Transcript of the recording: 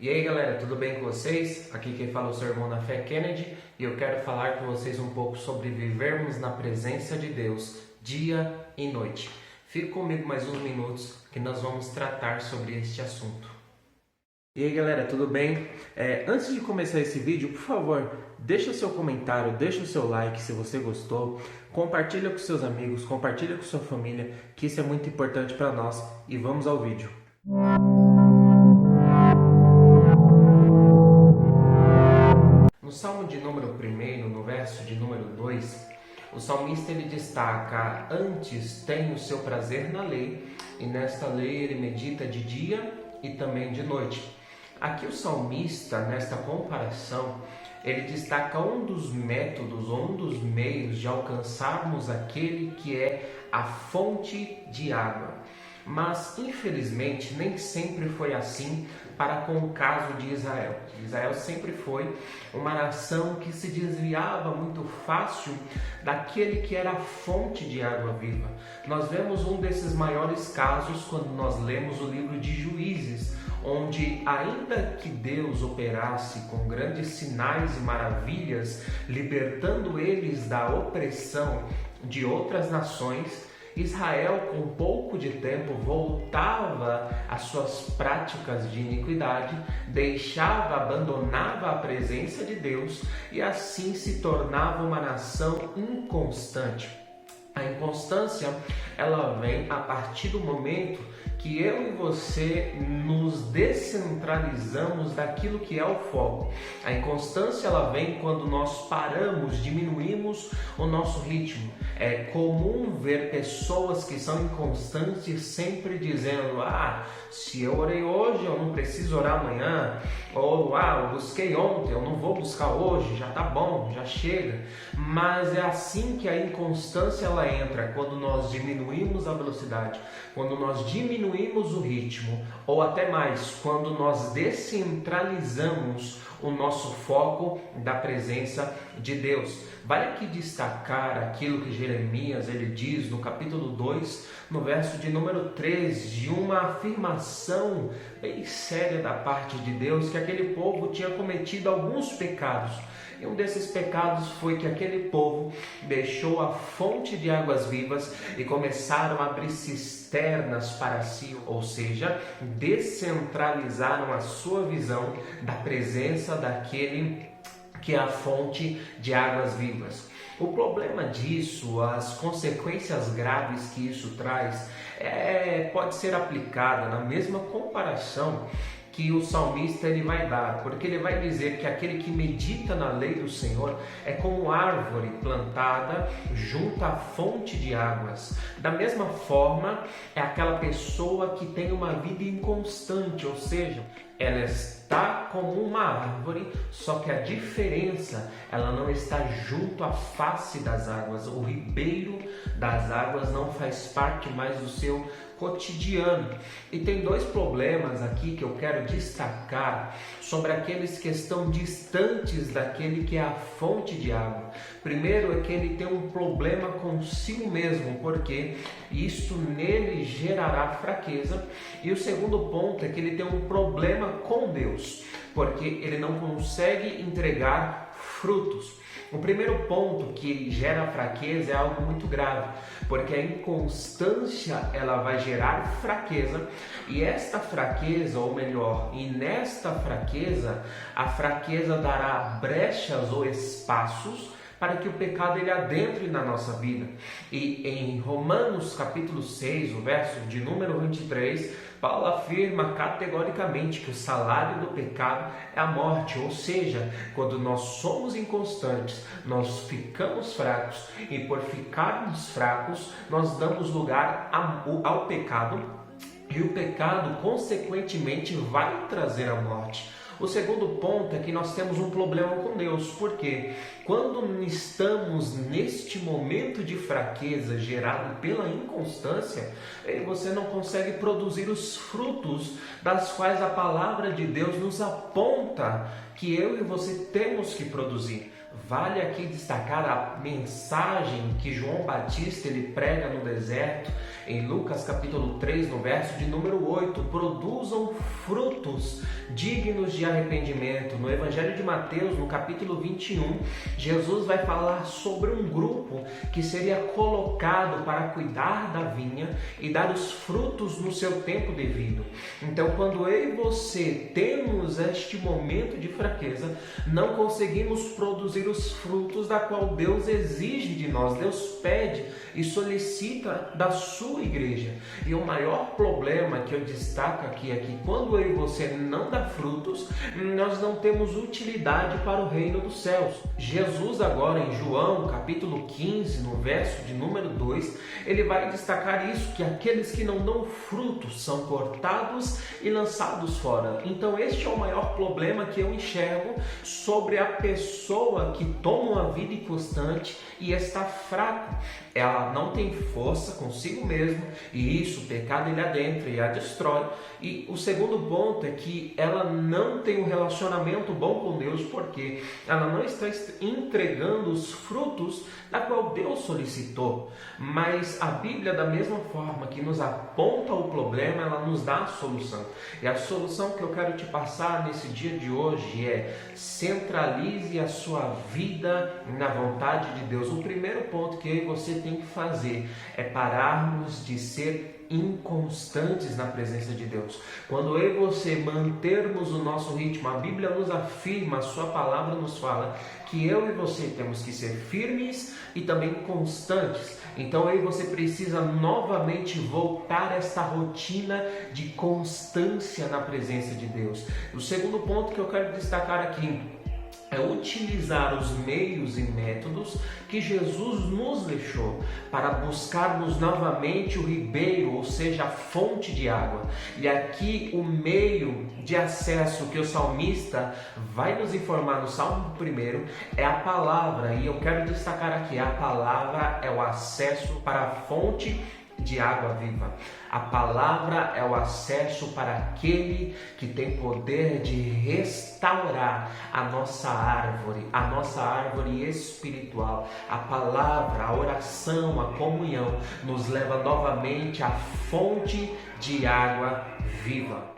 E aí galera, tudo bem com vocês? Aqui quem fala é o seu irmão na fé Kennedy e eu quero falar com vocês um pouco sobre vivermos na presença de Deus dia e noite. Fique comigo mais uns minutos que nós vamos tratar sobre este assunto. E aí galera, tudo bem? Antes de começar esse vídeo, por favor, deixa o seu comentário, deixa o seu like se você gostou, compartilha com seus amigos, compartilha com sua família, que isso é muito importante para nós e vamos ao vídeo. No Salmo de número 1, no verso de número 2, o salmista ele destaca: antes tem o seu prazer na lei, e nesta lei ele medita de dia e também de noite. Aqui o salmista, nesta comparação, ele destaca um dos métodos, um dos meios de alcançarmos aquele que é a fonte de água. Mas, infelizmente, nem sempre foi assim para com o caso de Israel. Israel sempre foi uma nação que se desviava muito fácil daquele que era a fonte de água viva. Nós vemos um desses maiores casos quando nós lemos o livro de Juízes, onde ainda que Deus operasse com grandes sinais e maravilhas, libertando eles da opressão de outras nações, Israel, com pouco de tempo, voltava às suas práticas de iniquidade, abandonava a presença de Deus e assim se tornava uma nação inconstante. A inconstância, ela vem a partir do momento que eu e você nos descentralizamos daquilo que é o foco. A inconstância, ela vem quando nós paramos, diminuímos o nosso ritmo. É comum ver pessoas que são inconstantes sempre dizendo: se eu orei hoje, eu não preciso orar amanhã. Ou, eu busquei ontem, eu não vou buscar hoje, já tá bom, já chega. Mas é assim que a inconstância ela entra, quando nós diminuímos a velocidade, quando nós diminuímos o ritmo, ou até mais, quando nós descentralizamos o nosso foco da presença de Deus. Vale aqui destacar aquilo que Jeremias ele diz no capítulo 2, no verso de número 3, de uma afirmação bem séria da parte de Deus, que aquele povo tinha cometido alguns pecados. E um desses pecados foi que aquele povo deixou a fonte de águas vivas e começaram a abrir cisternas para si, ou seja, descentralizaram a sua visão da presença daquele que é a fonte de águas vivas. O problema disso, as consequências graves que isso traz, pode ser aplicada na mesma comparação que o salmista ele vai dar, porque ele vai dizer que aquele que medita na lei do Senhor é como árvore plantada junto à fonte de águas. Da mesma forma, é aquela pessoa que tem uma vida inconstante, ou seja, ela está como uma árvore, só que a diferença, ela não está junto à face das águas. O ribeiro das águas não faz parte mais do seu cotidiano. E tem dois problemas aqui que eu quero destacar sobre aqueles que estão distantes daquele que é a fonte de água. Primeiro é que ele tem um problema consigo mesmo, porque isto nele gerará fraqueza. E o segundo ponto é que ele tem um problema com Deus, porque ele não consegue entregar frutos. O primeiro ponto que gera fraqueza é algo muito grave, porque a inconstância ela vai gerar fraqueza, e esta fraqueza, ou melhor, e nesta fraqueza, a fraqueza dará brechas ou espaços para que o pecado ele adentre na nossa vida. E em Romanos capítulo 6, o verso de número 23, Paulo afirma categoricamente que o salário do pecado é a morte, ou seja, quando nós somos inconstantes, nós ficamos fracos, e por ficarmos fracos, nós damos lugar ao pecado, e o pecado, consequentemente, vai trazer a morte. O segundo ponto é que nós temos um problema com Deus, porque quando estamos neste momento de fraqueza gerado pela inconstância, você não consegue produzir os frutos das quais a palavra de Deus nos aponta que eu e você temos que produzir. Vale aqui destacar a mensagem que João Batista ele prega no deserto, em Lucas capítulo 3, no verso de número 8, produzam frutos dignos de arrependimento. No Evangelho de Mateus, no capítulo 21, Jesus vai falar sobre um grupo que seria colocado para cuidar da vinha e dar os frutos no seu tempo devido. Então, quando eu e você temos este momento de fraqueza, não conseguimos produzir os frutos da qual Deus exige de nós, Deus pede e solicita da sua igreja. E o maior problema que eu destaco aqui é que quando eu e você não dá frutos, nós não temos utilidade para o reino dos céus. Jesus agora em João capítulo 15, no verso de número 2, ele vai destacar isso, que aqueles que não dão frutos são cortados e lançados fora. Então este é o maior problema que eu enxergo sobre a pessoa que toma uma vida inconstante e está fraco. Ela não tem força consigo mesma e isso, o pecado ele adentra e a destrói. E o segundo ponto é que ela não tem um relacionamento bom com Deus, porque ela não está entregando os frutos da qual Deus solicitou. Mas a Bíblia, da mesma forma que nos aponta o problema, ela nos dá a solução. E a solução que eu quero te passar nesse dia de hoje é: centralize a sua vida na vontade de Deus. O primeiro ponto que eu e você tem que fazer é pararmos de ser inconstantes na presença de Deus. Quando eu e você mantermos o nosso ritmo, a Bíblia nos afirma, a sua palavra nos fala que eu e você temos que ser firmes e também constantes. Então eu e você precisa novamente voltar a esta rotina de constância na presença de Deus. O segundo ponto que eu quero destacar aqui é utilizar os meios e métodos que Jesus nos deixou para buscarmos novamente o ribeiro, ou seja, a fonte de água. E aqui o meio de acesso que o salmista vai nos informar no Salmo 1 é a palavra. E eu quero destacar aqui, a palavra é o acesso para a fonte de água viva. A palavra é o acesso para aquele que tem poder de restaurar a nossa árvore espiritual. A palavra, a oração, a comunhão nos leva novamente à fonte de água viva.